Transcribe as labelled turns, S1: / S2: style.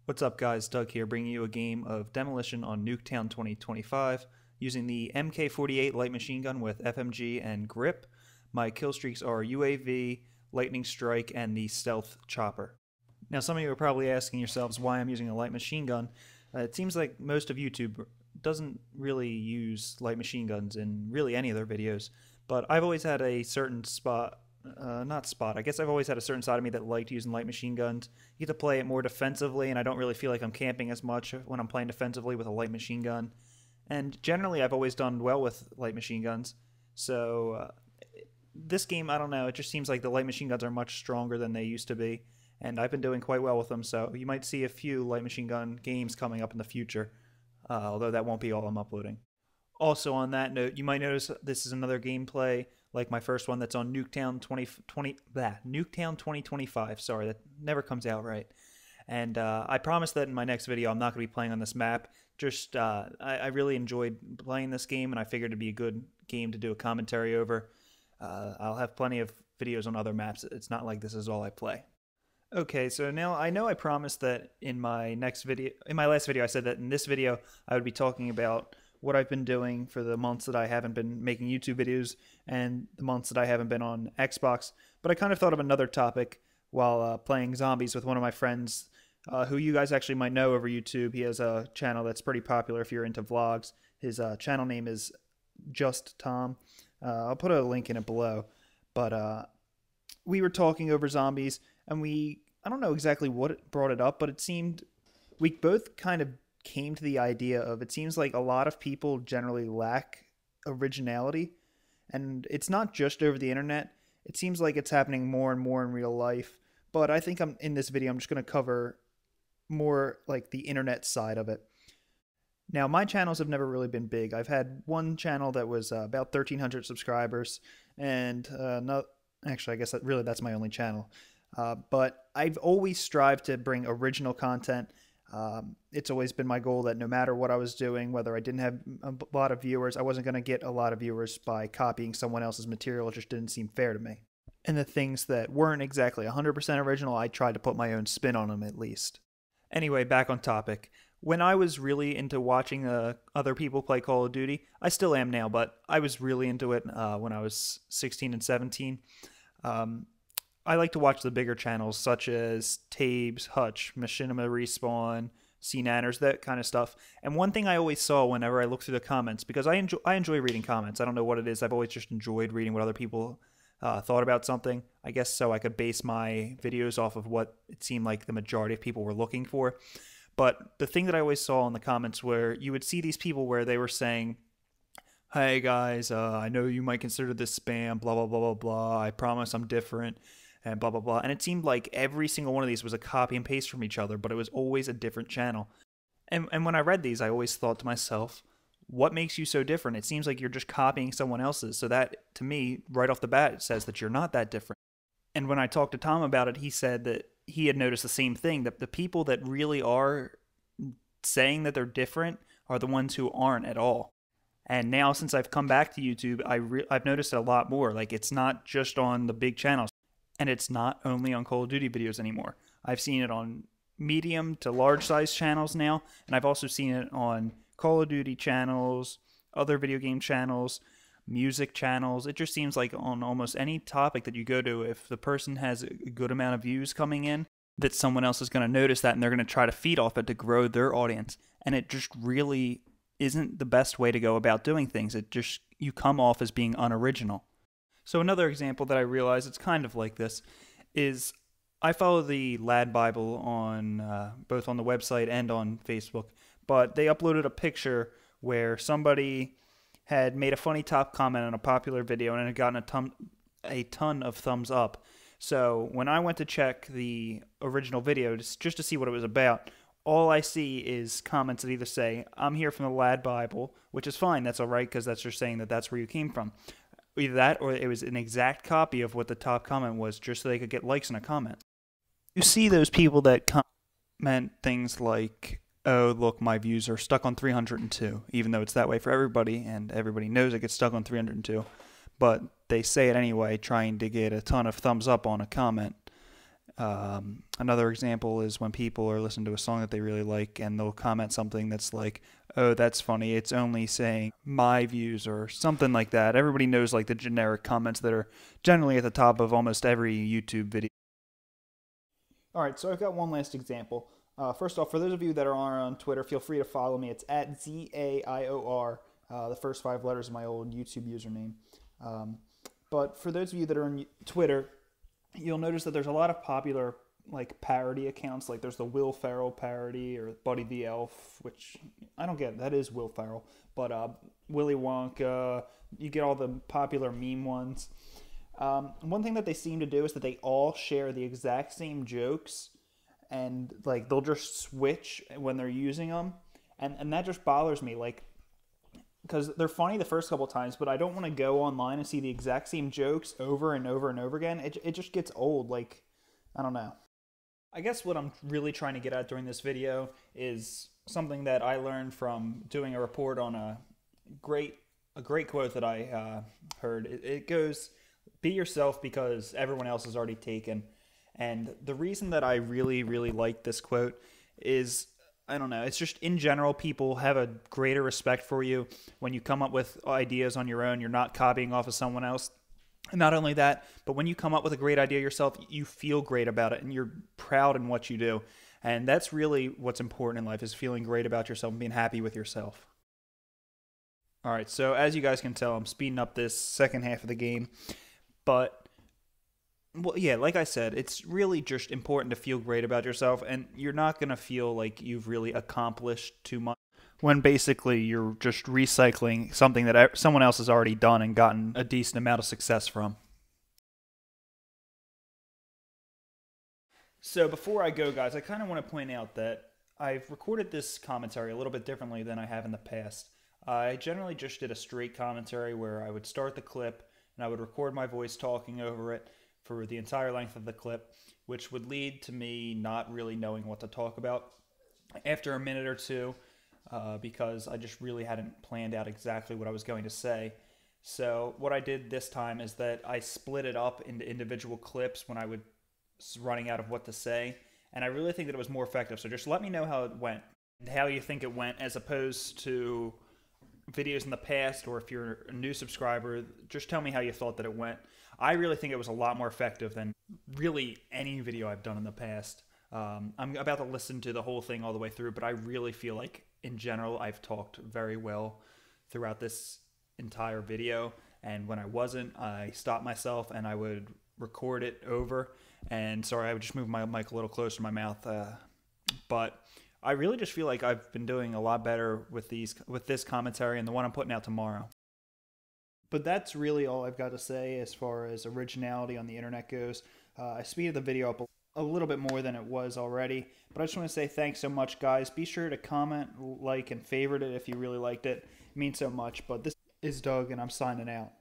S1: What's up guys, Doug here bringing you a game of Demolition on Nuketown 2025 using the MK48 light machine gun with FMG and grip. My kill streaks are UAV, lightning strike, and the stealth chopper. Now some of you are probably asking yourselves why I'm using a light machine gun. It seems like most of YouTube doesn't really use light machine guns in really any of their videos, but I've always had a certain I guess I've always had a certain side of me that liked using light machine guns. You get to play it more defensively, and I don't really feel like I'm camping as much when I'm playing defensively with a light machine gun. And generally, I've always done well with light machine guns. So this game, I don't know, it just seems like the light machine guns are much stronger than they used to be. And I've been doing quite well with them, so you might see a few light machine gun games coming up in the future, although that won't be all I'm uploading. Also on that note, you might notice this is another gameplay like my first one that's on Nuketown 2025. Sorry, that never comes out right. And I promise that in my next video I'm not going to be playing on this map. Just I really enjoyed playing this game, and I figured it'd be a good game to do a commentary over. I'll have plenty of videos on other maps. It's not like this is all I play. Okay, so now I know I promised that in my last video I said that in this video I would be talking about what I've been doing for the months that I haven't been making YouTube videos and the months that I haven't been on Xbox. But I kind of thought of another topic while playing zombies with one of my friends who you guys actually might know over YouTube. He has a channel that's pretty popular if you're into vlogs. His channel name is Just Tom. I'll put a link in it below. But we were talking over zombies, and I don't know exactly what brought it up, but it seemed we both kind of came to the idea of it seems like a lot of people generally lack originality, and it's not just over the internet. It seems like it's happening more and more in real life, but I think in this video I'm just going to cover more like the internet side of it. Now, my channels have never really been big. I've had one channel that was about 1,300 subscribers, and actually I guess that's my only channel, but I've always strived to bring original content. It's always been my goal that no matter what I was doing, whether I didn't have a lot of viewers, I wasn't going to get a lot of viewers by copying someone else's material. It just didn't seem fair to me. And the things that weren't exactly 100% original, I tried to put my own spin on them at least. Anyway, back on topic. When I was really into watching other people play Call of Duty, I still am now, but I was really into it when I was 16 and 17. I like to watch the bigger channels such as Tabes, Hutch, Machinima Respawn, CNanners, that kind of stuff. And one thing I always saw whenever I looked through the comments, because I enjoy reading comments. I don't know what it is. I've always just enjoyed reading what other people thought about something. I guess so I could base my videos off of what it seemed like the majority of people were looking for. But the thing that I always saw in the comments where you would see these people where they were saying, "Hey guys, I know you might consider this spam, blah, blah, blah, blah, blah. I promise I'm different." And blah, blah, blah. And it seemed like every single one of these was a copy and paste from each other, but it was always a different channel. And when I read these, I always thought to myself, what makes you so different? It seems like you're just copying someone else's. So that, to me, right off the bat, it says that you're not that different. And when I talked to Tom about it, he said that he had noticed the same thing, that the people that really are saying that they're different are the ones who aren't at all. And now, since I've come back to YouTube, I've noticed it a lot more. Like, it's not just on the big channels. And it's not only on Call of Duty videos anymore. I've seen it on medium to large size channels now, and I've also seen it on Call of Duty channels, other video game channels, music channels. It just seems like on almost any topic that you go to, if the person has a good amount of views coming in, that someone else is going to notice that, and they're going to try to feed off it to grow their audience. And it just really isn't the best way to go about doing things. You come off as being unoriginal. So another example that I realize it's kind of like this is I follow the Lad Bible on both on the website and on Facebook, but they uploaded a picture where somebody had made a funny top comment on a popular video and it had gotten a ton of thumbs up. So when I went to check the original video just to see what it was about, all I see is comments that either say, "I'm here from the Lad Bible," which is fine, that's all right, because that's just saying that that's where you came from. Either that or it was an exact copy of what the top comment was just so they could get likes in a comment. You see those people that comment things like, "Oh, look, my views are stuck on 302, even though it's that way for everybody, and everybody knows it gets stuck on 302. But they say it anyway, trying to get a ton of thumbs up on a comment. Another example is when people are listening to a song that they really like and they'll comment something that's like, oh, that's funny, it's only saying my views or something like that. Everybody knows like the generic comments that are generally at the top of almost every YouTube video. All right, so I've got one last example. First off, for those of you that are on Twitter, feel free to follow me. It's at ZAIOR, the first 5 letters of my old YouTube username. But for those of you that are on Twitter, you'll notice that there's a lot of popular like parody accounts. Like there's the Will Ferrell parody or Buddy the Elf, which I don't get. That is Will Ferrell, but Willy Wonka. You get all the popular meme ones. One thing that they seem to do is that they all share the exact same jokes, and like they'll just switch when they're using them, and that just bothers me. Like, because they're funny the first couple times, but I don't want to go online and see the exact same jokes over and over and over again. It just gets old. Like, I don't know. I guess what I'm really trying to get at during this video is something that I learned from doing a report on a great quote that I heard. It goes, "Be yourself because everyone else is already taken." And the reason that I really, really like this quote is, I don't know, it's just in general, people have a greater respect for you when you come up with ideas on your own. You're not copying off of someone else. And not only that, but when you come up with a great idea yourself, you feel great about it and you're proud in what you do. And that's really what's important in life, is feeling great about yourself and being happy with yourself. All right, so as you guys can tell, I'm speeding up this second half of the game. But well, yeah, like I said, it's really just important to feel great about yourself, and you're not going to feel like you've really accomplished too much when basically you're just recycling something that someone else has already done and gotten a decent amount of success from. So before I go, guys, I kind of want to point out that I've recorded this commentary a little bit differently than I have in the past. I generally just did a straight commentary where I would start the clip and I would record my voice talking over it for the entire length of the clip, which would lead to me not really knowing what to talk about after a minute or two, because I just really hadn't planned out exactly what I was going to say. So what I did this time is that I split it up into individual clips when I was running out of what to say, and I really think that it was more effective. So just let me know how it went, how you think it went, as opposed to videos in the past, or if you're a new subscriber, just tell me how you thought that it went. I really think it was a lot more effective than really any video I've done in the past. I'm about to listen to the whole thing all the way through, but I really feel like in general I've talked very well throughout this entire video, and when I wasn't, I stopped myself and I would record it over, and sorry, I would just move my mic a little closer to my mouth, but I really just feel like I've been doing a lot better with this commentary and the one I'm putting out tomorrow. But that's really all I've got to say as far as originality on the internet goes. I speeded the video up a little bit more than it was already, but I just want to say thanks so much, guys. Be sure to comment, like, and favorite it if you really liked it. It means so much. But this is Doug, and I'm signing out.